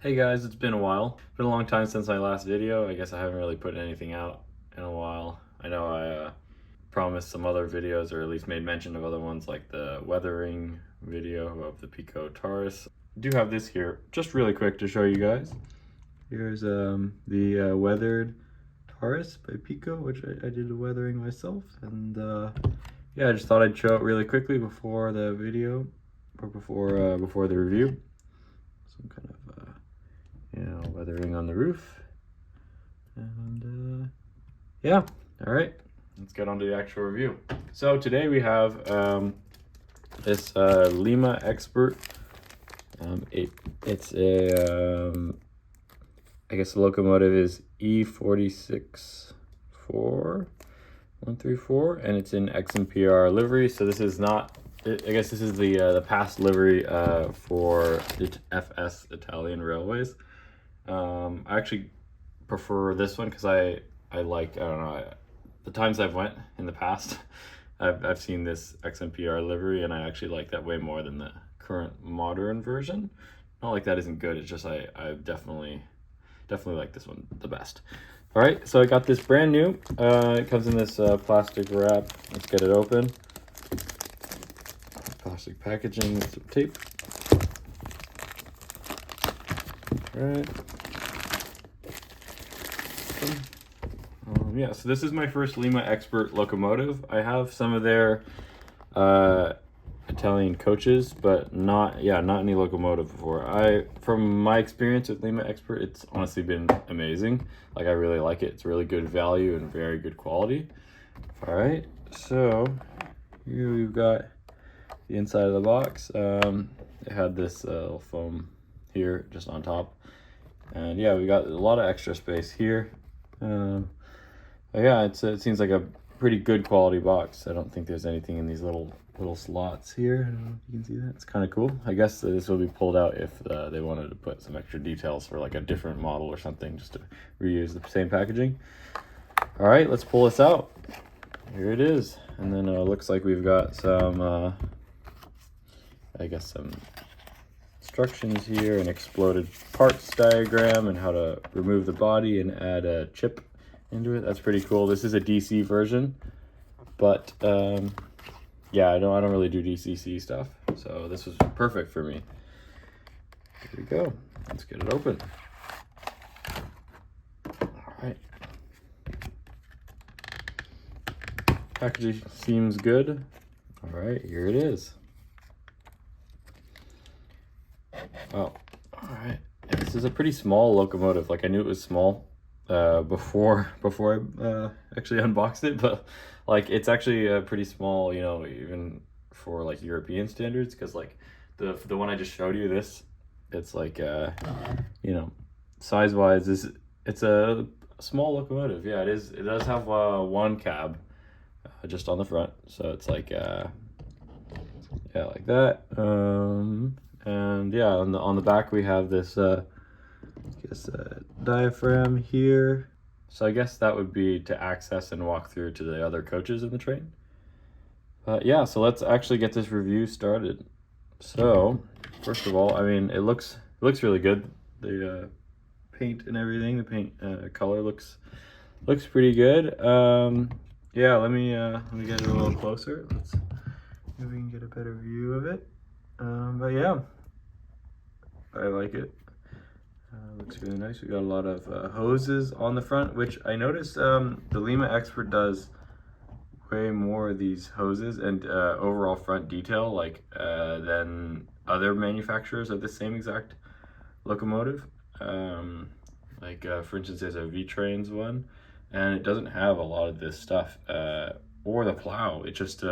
Hey guys, it's been a while. Been a long time since my last video. I guess I haven't really put anything out in a while. I know I promised some other videos, or at least made mention of other ones, like the weathering video of the Pico Taurus. I do have this here, just really quick to show you guys. Here's the weathered Taurus by Pico, which I did the weathering myself. And yeah, I just thought I'd show it really quickly before the video, or before the review. Some kind of weathering on the roof. And yeah, all right, let's get on to the actual review. So today we have this Lima Expert. It's a I guess the locomotive is E.464, and it's in XMPR livery. So this is not, I guess this is the past livery for the FS Italian Railways. I actually prefer this one because I like, I don't know, the times I've went in the past, I've seen this XMPR livery, and I actually like that way more than the current modern version. Not like that isn't good, it's just I definitely like this one the best. All right, so I got this brand new. It comes in this plastic wrap. Let's get it open. Plastic packaging with some tape. All right. Yeah, so this is my first Lima Expert locomotive. I have some of their Italian coaches, but not any locomotive before. From my experience with Lima Expert, it's honestly been amazing. Like, I really like it. It's really good value and very good quality. All right, so here we've got the inside of the box. It had this little foam here just on top, and yeah, we got a lot of extra space here. But yeah, it seems like a pretty good quality box. I don't think there's anything in these little slots here. I don't know if you can see that. It's kind of cool. I guess this will be pulled out if they wanted to put some extra details for like a different model or something, just to reuse the same packaging. All right, let's pull this out. Here it is. And then it looks like we've got some, I guess some instructions here, an exploded parts diagram, and how to remove the body and add a chip into it. That's pretty cool. This is a DC version, but yeah, I don't really do DCC stuff, so this was perfect for me. Here we go. Let's get it open. All right. Packaging seems good. All right, here it is. Oh, all right. Yeah, this is a pretty small locomotive. Like, I knew it was small before I actually unboxed it, but like, it's actually pretty small, you know, even for like European standards, because like the one I just showed you, it's like you know, size wise it's a small locomotive. Yeah, it is. It does have one cab just on the front, so it's like yeah, like that. And yeah, on the back we have this diaphragm here. So I guess that would be to access and walk through to the other coaches in the train. Yeah, so let's actually get this review started. So first of all, I mean, it looks really good. The paint and everything, the paint color looks pretty good. Yeah, let me get it a little closer. Let's see if we can get a better view of it. But yeah, I like it. Looks really nice. We got a lot of hoses on the front, which I noticed the Lima Expert does way more of these hoses and overall front detail like than other manufacturers of the same exact locomotive. Like for instance, there's a V-Trains one, and it doesn't have a lot of this stuff or the plow. It just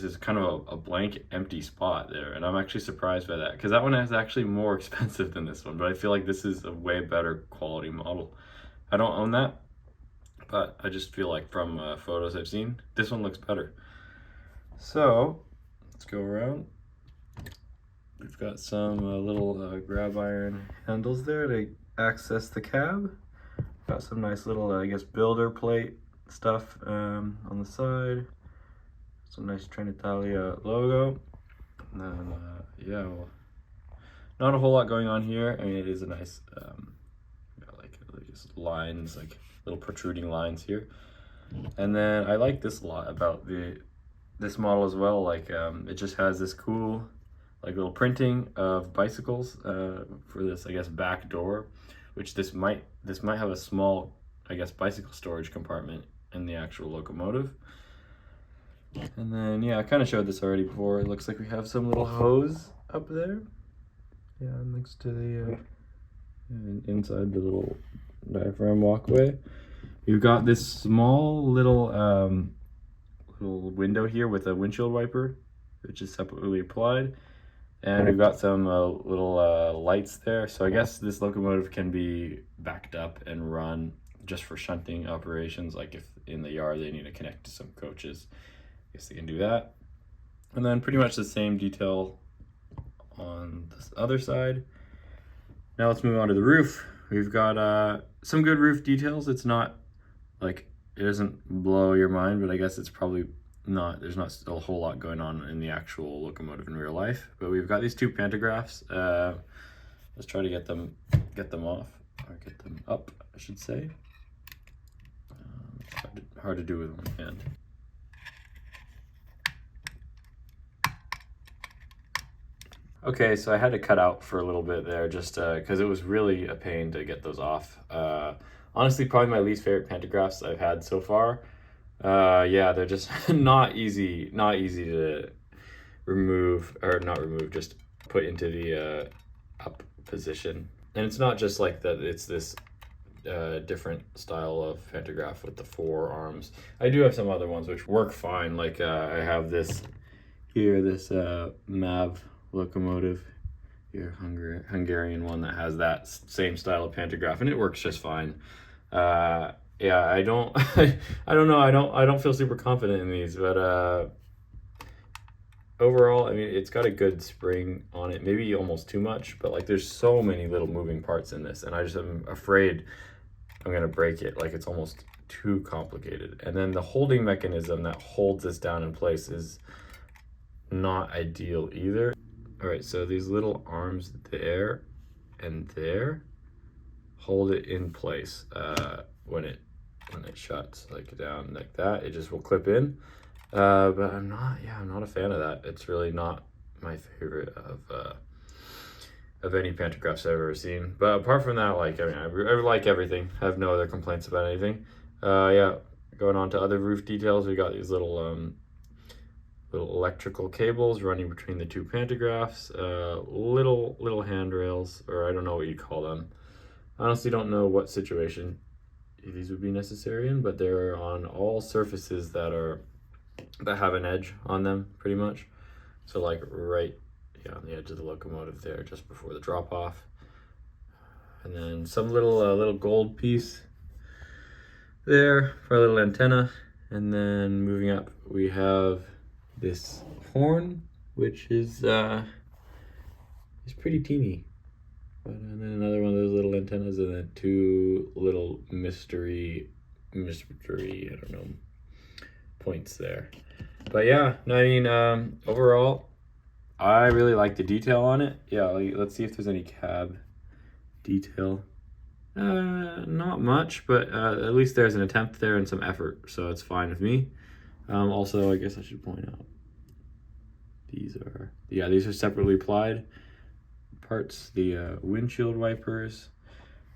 is kind of a blank empty spot there, and I'm actually surprised by that, because that one is actually more expensive than this one, but I feel like this is a way better quality model. I don't own that, but I just feel like from photos I've seen, this one looks better. So let's go around. We've got some little grab iron handles there to access the cab. Got some nice little I guess builder plate stuff on the side. Some nice Trenitalia logo. And then yeah, we'll not a whole lot going on here. I mean, it is a nice, like just lines, like little protruding lines here. And then I like this a lot about this model as well. Like it just has this cool, like little printing of bicycles for this, I guess, back door, which this might have a small, I guess, bicycle storage compartment in the actual locomotive. And then, yeah, I kind of showed this already before. It looks like we have some little hose up there. Yeah, next to the, inside the little diaphragm walkway. You've got this small little, little window here with a windshield wiper, which is separately applied. And we've got some little lights there. So I guess this locomotive can be backed up and run just for shunting operations. Like if in the yard they need to connect to some coaches, I guess they can do that. And then pretty much the same detail on this other side. Now let's move on to the roof. We've got some good roof details. It's not like, it doesn't blow your mind, but I guess it's probably not, there's not still a whole lot going on in the actual locomotive in real life. But we've got these two pantographs. Let's try to get them off, or get them up, I should say. Hard to do with one hand. Okay, so I had to cut out for a little bit there just because it was really a pain to get those off. Honestly, probably my least favorite pantographs I've had so far. Yeah, they're just not easy to remove, or not remove, just put into the up position. And it's not just like that, it's this different style of pantograph with the 4 arms. I do have some other ones which work fine, like I have this here, this MAV locomotive here, Hungarian one that has that same style of pantograph, and it works just fine. Yeah, I don't I don't know, I don't feel super confident in these, but overall, I mean, it's got a good spring on it, maybe almost too much, but like there's so many little moving parts in this, and I just am afraid I'm gonna break it. Like it's almost too complicated. And then the holding mechanism that holds this down in place is not ideal either. All right, so these little arms there and there hold it in place when it shuts like down like that. It just will clip in. But I'm not a fan of that. It's really not my favorite of any pantographs I've ever seen. But apart from that, like, I mean, I like everything. I have no other complaints about anything. Yeah, going on to other roof details, we got these little electrical cables running between the two pantographs, little handrails, or I don't know what you call them. Honestly, don't know what situation these would be necessary in, but they're on all surfaces that have an edge on them, pretty much. So like right, yeah, on the edge of the locomotive there, just before the drop off. And then some little gold piece there for a little antenna. And then moving up, we have this horn, which is pretty teeny. But, and then another one of those little antennas, and then 2 little mystery, I don't know, points there. But yeah, no, I mean, overall, I really like the detail on it. Yeah, let's see if there's any cab detail. Not much, but at least there's an attempt there and some effort, so it's fine with me. Also, I guess I should point out, these are separately applied parts, the windshield wipers.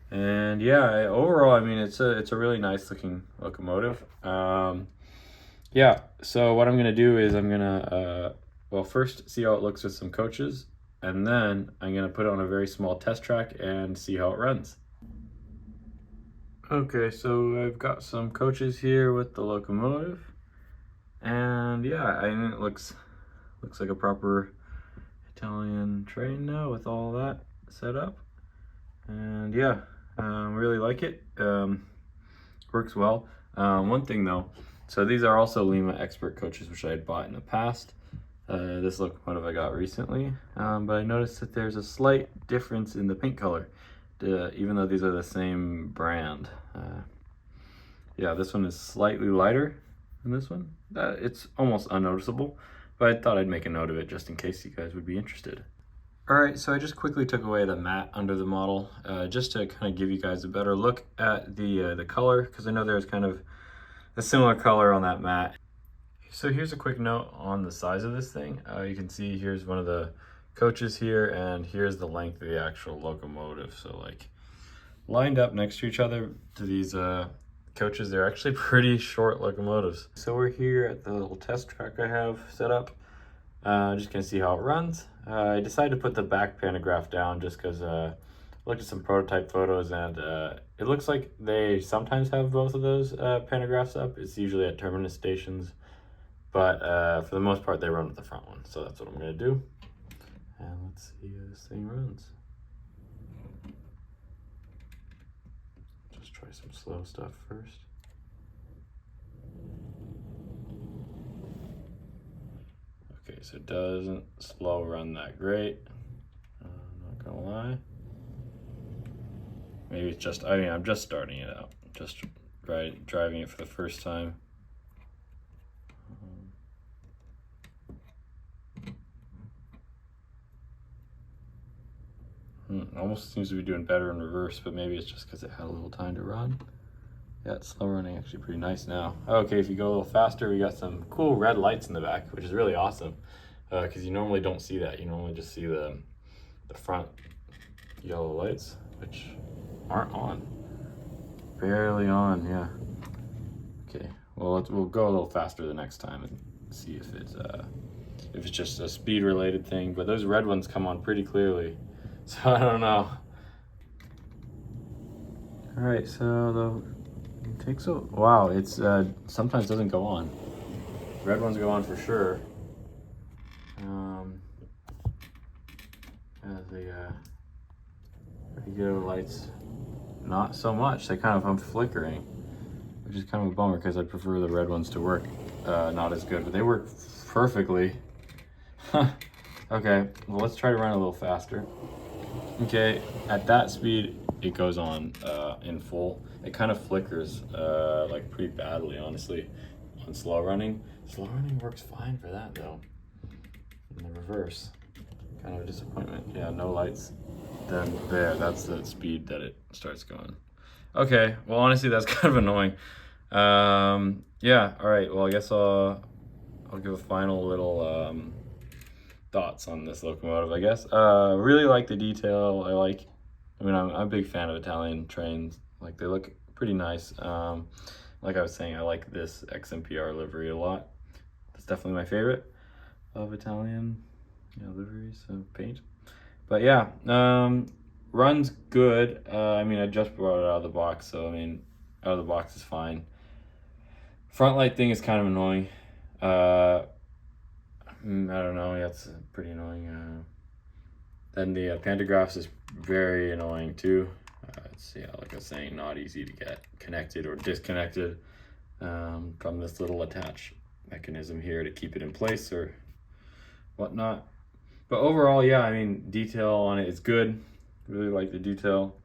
And yeah, overall, I mean, it's a really nice looking locomotive. Yeah, so what I'm gonna do is I'm gonna well, first see how it looks with some coaches, and then I'm gonna put it on a very small test track and see how it runs. Okay, so I've got some coaches here with the locomotive, and yeah, I mean, it looks like a proper Italian train now with all that set up. And yeah, really like it. Works well. One thing though, so these are also Lima Expert coaches, which I had bought in the past. This locomotive I got recently, but I noticed that there's a slight difference in the paint color, even though these are the same brand. Yeah, this one is slightly lighter than this one. It's almost unnoticeable, but I thought I'd make a note of it just in case you guys would be interested. All right, so I just quickly took away the matte under the model just to kind of give you guys a better look at the color, because I know there's kind of a similar color on that matte. So here's a quick note on the size of this thing. You can see here's one of the coaches here, and here's the length of the actual locomotive. So like lined up next to each other to these coaches, they're actually pretty short locomotives. So we're here at the little test track I have set up. Just gonna see how it runs. I decided to put the back pantograph down just because I looked at some prototype photos, and it looks like they sometimes have both of those pantographs up. It's usually at terminus stations, but for the most part they run with the front one. So that's what I'm gonna do. And let's see how this thing runs. Just try some slow stuff first. Okay, so it doesn't slow run that great. I'm not gonna lie. Maybe it's just, I mean, I'm just starting it out. Just driving it for the first time. Almost seems to be doing better in reverse, but maybe it's just because it had a little time to run. Yeah, it's slow running actually pretty nice now. Okay, if you go a little faster, we got some cool red lights in the back, which is really awesome. Because you normally don't see that. You normally just see the front yellow lights, which aren't on. Barely on, yeah. Okay, well we'll go a little faster the next time and see if it's just a speed related thing. But those red ones come on pretty clearly, so I don't know. All right, so it takes a wow. It's sometimes doesn't go on. Red ones go on for sure. The regular lights, not so much. They kind of, I'm flickering, which is kind of a bummer because I prefer the red ones to work not as good, but they work perfectly. Okay, well let's try to run a little faster. Okay, at that speed it goes on in full. It kind of flickers like pretty badly, honestly, on slow running. Slow running works fine for that though. In the reverse, kind of a disappointment. Yeah, no lights. Then there, that's the speed that it starts going. Okay, well honestly that's kind of annoying. Yeah, all right, well I guess I'll give a final little thoughts on this locomotive, I guess. Really like the detail. I mean, I'm a big fan of Italian trains. Like, they look pretty nice. Like I was saying, I like this XMPR livery a lot. It's definitely my favorite of Italian, liveries of paint. But yeah, runs good. I mean, I just brought it out of the box, so I mean, out of the box is fine. Front light thing is kind of annoying. I don't know, yeah, it's pretty annoying. Then the pantographs is very annoying too. It's, yeah, like I was saying, not easy to get connected or disconnected from this little attach mechanism here to keep it in place or whatnot. But overall, yeah, I mean, detail on it is good. Really like the detail.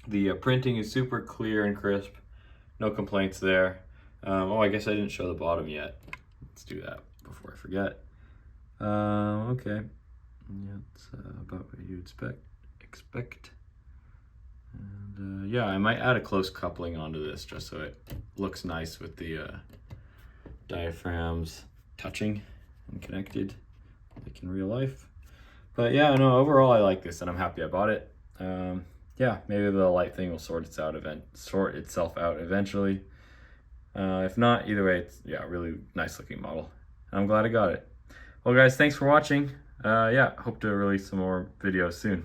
The printing is super clear and crisp. No complaints there. Oh, I guess I didn't show the bottom yet. Let's do that before I forget. Okay. Yeah, it's about what you expect. And yeah, I might add a close coupling onto this just so it looks nice with the diaphragms touching and connected like in real life. But yeah, no, overall I like this and I'm happy I bought it. Yeah, maybe the light thing will sort itself out eventually. If not, either way, it's, yeah, really nice looking model. I'm glad I got it. Well guys, thanks for watching. Yeah, hope to release some more videos soon.